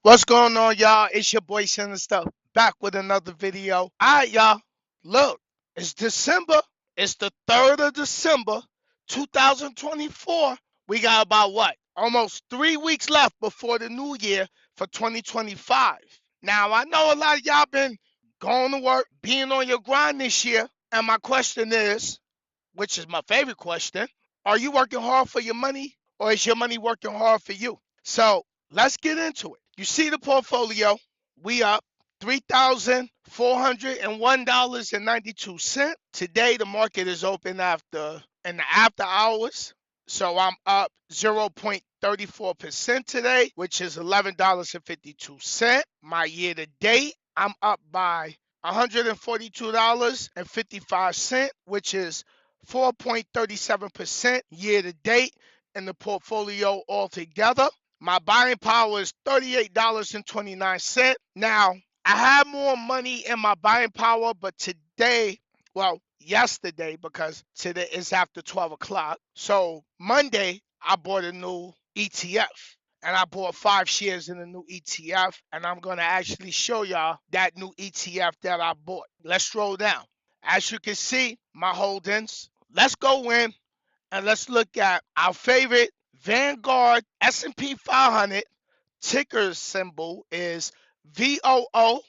What's going on, y'all? It's your boy Sinister back with another video. Alright, y'all. Look, it's December. It's the 3rd of December, 2024. We got about what? Almost 3 weeks left before the new year for 2025. Now, I know a lot of y'all been going to work, being on your grind this year. And my question is, which is my favorite question, are you working hard for your money or is your money working hard for you? So let's get into it. You see the portfolio, we up $3,401.92. Today the market is open in the after hours. So I'm up 0.34% today, which is $11.52. My year to date, I'm up by $142.55, which is 4.37% year to date in the portfolio altogether. My buying power is $38.29. Now, I have more money in my buying power, but yesterday, because today is after 12 o'clock. So Monday, I bought a new ETF. And I bought 5 shares in the new ETF. And I'm going to actually show y'all that new ETF that I bought. Let's scroll down. As you can see, my holdings. Let's go in and let's look at our favorite Vanguard S&P 500. Ticker symbol is VOO.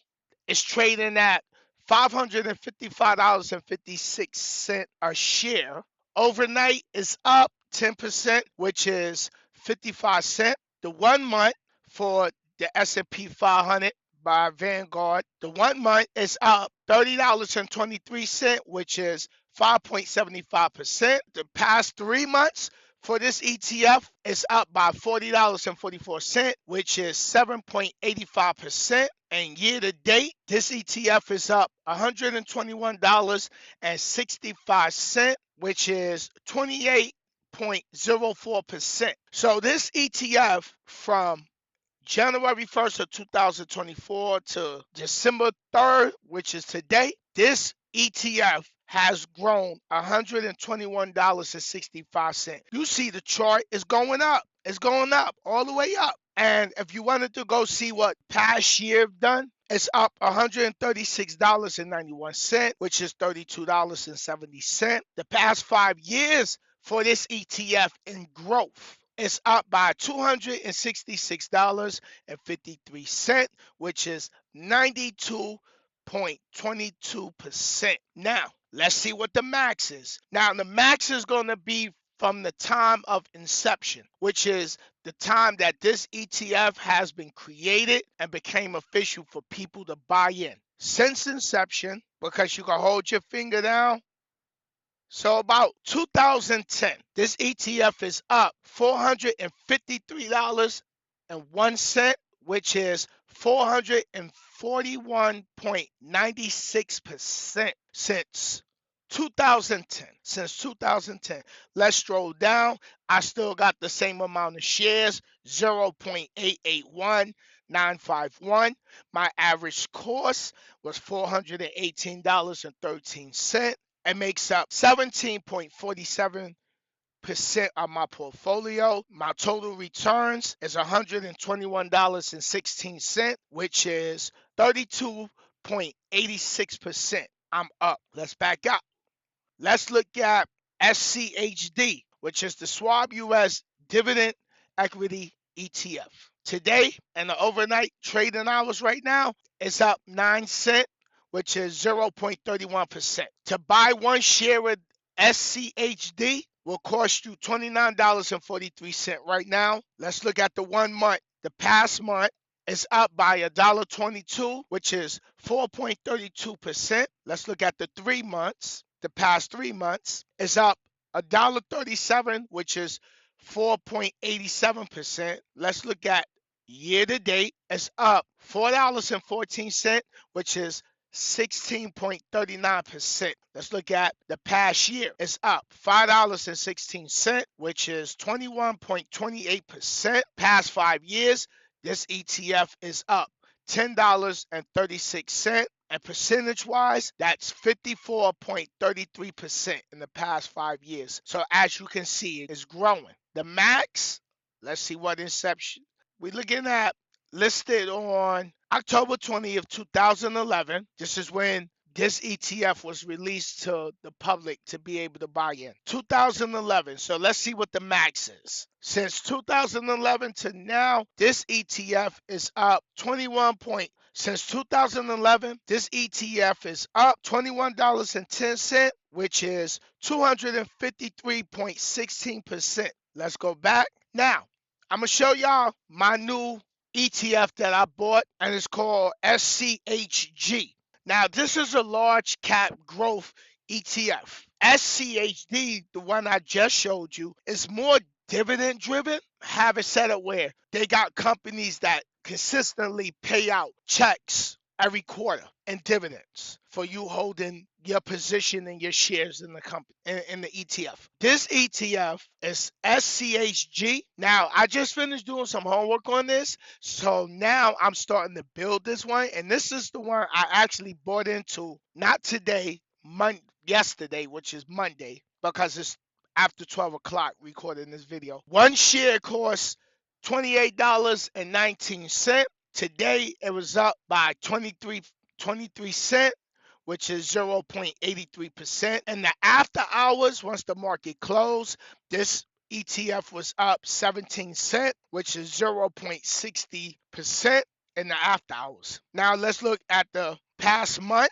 It's trading at $555.56 a share. Overnight is up 10%, which is 55 cents. The 1 month for the S&P 500 by Vanguard, the 1 month is up $30.23, which is 5.75%. The past 3 months for this ETF is up by $40.44, which is 7.85%. And year to date, this ETF is up $121.65, which is 28.04%. So this ETF from January 1st of 2024 to December 3rd, which is today, this ETF has grown $121.65. You see the chart is going up. It's going up all the way up. And if you wanted to go see what past year done, it's up $136.91, which is $32.70. The past 5 years for this ETF in growth, it's up by $266.53, which is 92.22%. Now, let's see what the max is. Now, the max is going to be from the time of inception, which is the time that this ETF has been created and became official for people to buy in. Since inception, because you can hold your finger down, so about 2010, this ETF is up $453.01, which is 441.96% since 2010. Since 2010. Let's scroll down. I still got the same amount of shares, 0.881951. My average cost was $418.13. It makes up 17.47% of my portfolio. My total returns is $121.16, which is 32.86%. I'm up. Let's back up. Let's look at SCHD, which is the Schwab US Dividend Equity ETF. Today, in the overnight trading hours right now, it's up 9 cents, which is 0.31%. To buy 1 share of SCHD will cost you $29.43 right now. Let's look at the 1 month. The past month is up by $1.22, which is 4.32%. Let's look at the 3 months. The past 3 months is up $1.37, which is 4.87%. Let's look at year to date. It's up $4.14, which is 16.39%. Let's look at the past year. It's up $5.16, which is 21.28%. Past 5 years, this ETF is up $10.36. And percentage wise, that's 54.33% in the past 5 years. So as you can see, it's growing. The max, let's see what inception. We're looking at listed on October 20th, 2011. This is when this ETF was released to the public to be able to buy in. 2011. So let's see what the max is. Since 2011 to now, this ETF is up 21 point. Since 2011, this ETF is up $21.10, which is 253.16%. Let's go back. Now, I'm going to show y'all my new ETF that I bought, and it's called SCHG. Now, this is a large cap growth ETF. SCHD, the one I just showed you, is more dividend driven. Have it set up where they got companies that consistently pay out checks every quarter in dividends for you holding your position and your shares in the company in the ETF. This ETF is SCHG. Now, I just finished doing some homework on this, so now I'm starting to build this one, and this is the one I actually bought into, not today, yesterday, which is Monday, because it's after 12 o'clock recording this video. One share costs $28.19. Today it was up by 23 cents, which is 0.83%. And the after hours, once the market closed, this ETF was up 17 cents, which is 0.60% in the after hours. Now let's look at the past month,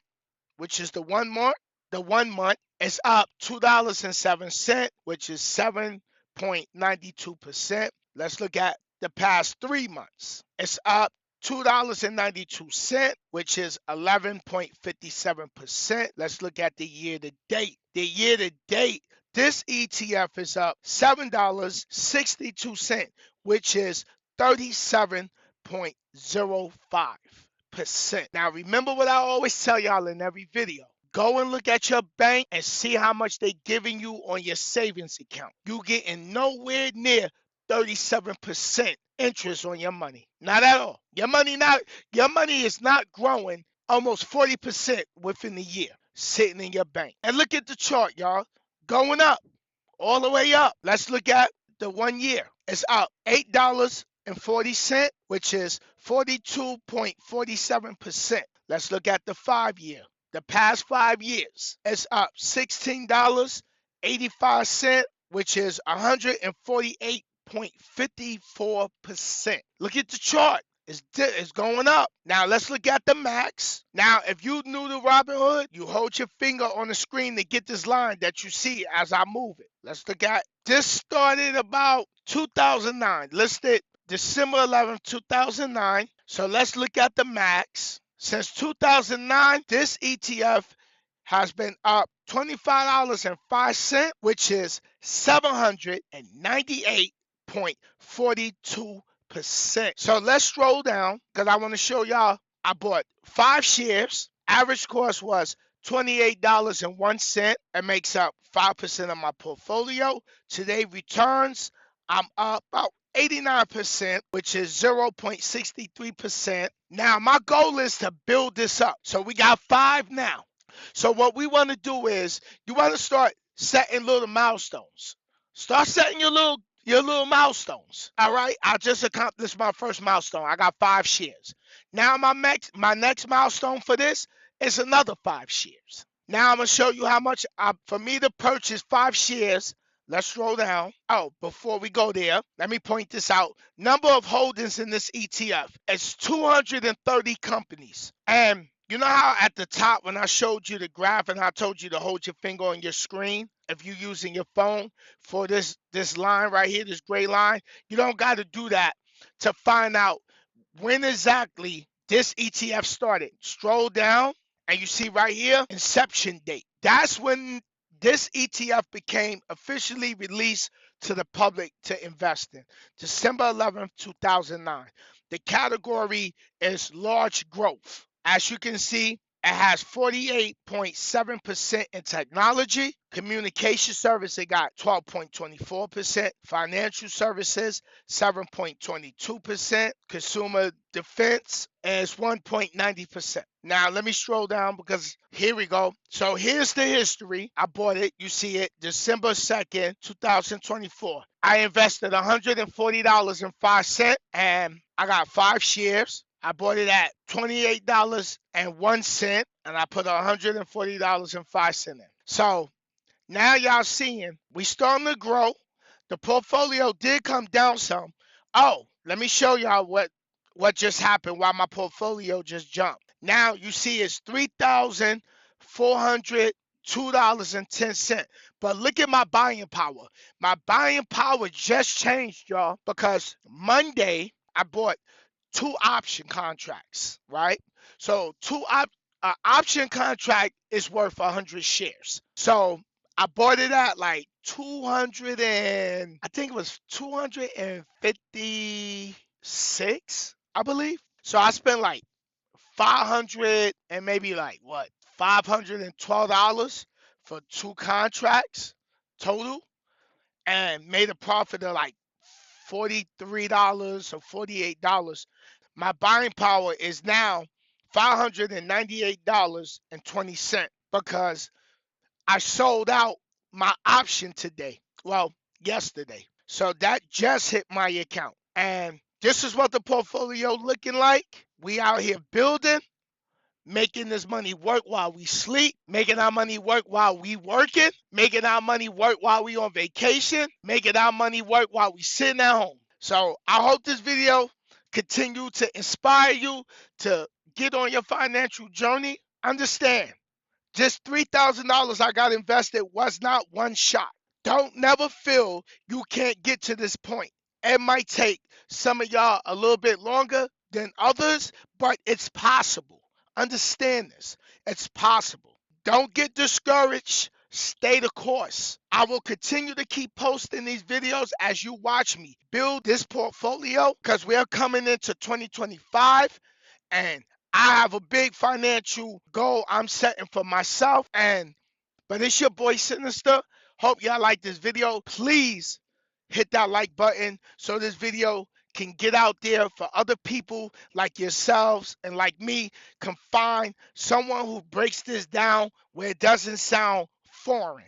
which is the 1 month. The 1 month is up $2.07, which is 7.92%. Let's look at the past 3 months. It's up $2.92, which is 11.57%. Let's look at the year to date. The year to date, this ETF is up $7.62, which is 37.05%. Now, remember what I always tell y'all in every video. Go and look at your bank and see how much they're giving you on your savings account. You getting nowhere near 37% interest on your money. Not at all. Your money is not growing almost 40% within the year sitting in your bank. And look at the chart, y'all. Going up, all the way up. Let's look at the 1 year. It's up $8.40, which is 42.47%. Let's look at the 5 year. The past 5 years, it's up $16.85, which is 148.54%. Look at the chart. It's going up. Now let's look at the max. Now, if you new to Robinhood, you hold your finger on the screen to get this line that you see as I move it. Let's look at this. Started about 2009, listed December 11th, 2009. So let's look at the max. Since 2009, this ETF has been up $25.05, which is 798.42%. So let's scroll down because I want to show y'all. I bought 5 shares. Average cost was $28.01. It makes up 5% of my portfolio. Today returns, I'm up about 89%, which is 0.63%. Now, my goal is to build this up. So we got 5 now. So what we want to do is you want to start setting little milestones. Start setting your little milestones. All right. I just accomplished my first milestone. I got 5 shares. Now my next milestone for this is another 5 shares. Now I'm going to show you how much for me to purchase 5 shares. Let's scroll down. Oh, before we go there, let me point this out. Number of holdings in this ETF. It's 230 companies. And you know how at the top when I showed you the graph and I told you to hold your finger on your screen if you're using your phone for this line right here, this gray line, you don't got to do that to find out when exactly this ETF started. Scroll down and you see right here, inception date. That's when this ETF became officially released to the public to invest in. December 11th, 2009. The category is large growth. As you can see, It has 48.7% in technology. Communication service, it got 12.24%. Financial services, 7.22%. Consumer defense is 1.90%. Now, let me scroll down because here we go. So here's the history. I bought it. You see it December 2nd, 2024. I invested $140.05 and I got 5 shares. I bought it at $28.01 and I put $140.05 in. So now y'all seeing we starting to grow. The portfolio did come down some. Oh, let me show y'all what just happened while my portfolio just jumped. Now you see it's $3,402.10. But look at my buying power. My buying power just changed, y'all, because Monday I bought 2 option contracts, right? So option contract is worth 100 shares. So I bought it at like 200 and I think it was 256, I believe. So I spent like 500 and maybe like what, $512 for 2 contracts total, and made a profit of like $43 or $48. My buying power is now $598.20 because I sold out my option today. Well, yesterday. So that just hit my account. And this is what the portfolio looking like. We out here building, making this money work while we sleep, making our money work while we working, making our money work while we on vacation, making our money work while we sitting at home. So I hope this video continue to inspire you to get on your financial journey. Understand, just $3,000 I got invested was not one shot. Don't never feel you can't get to this point. It might take some of y'all a little bit longer than others, but it's possible. Understand this. It's possible. Don't get discouraged. Stay the course. I will continue to keep posting these videos as you watch me build this portfolio because we are coming into 2025 and I have a big financial goal I'm setting for myself. But it's your boy Sinister. Hope y'all like this video. Please hit that like button so this video can get out there for other people like yourselves and like me, can find someone who breaks this down where it doesn't sound foreign.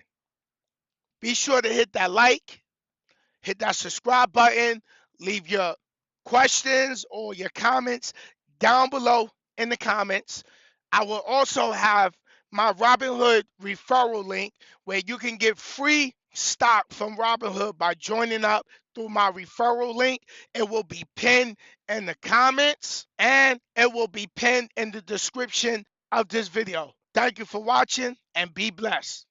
Be sure to hit that like, hit that subscribe button, leave your questions or your comments down below in the comments. I will also have my Robinhood referral link where you can get free stock from Robinhood by joining up through my referral link. It will be pinned in the comments and it will be pinned in the description of this video. Thank you for watching and be blessed.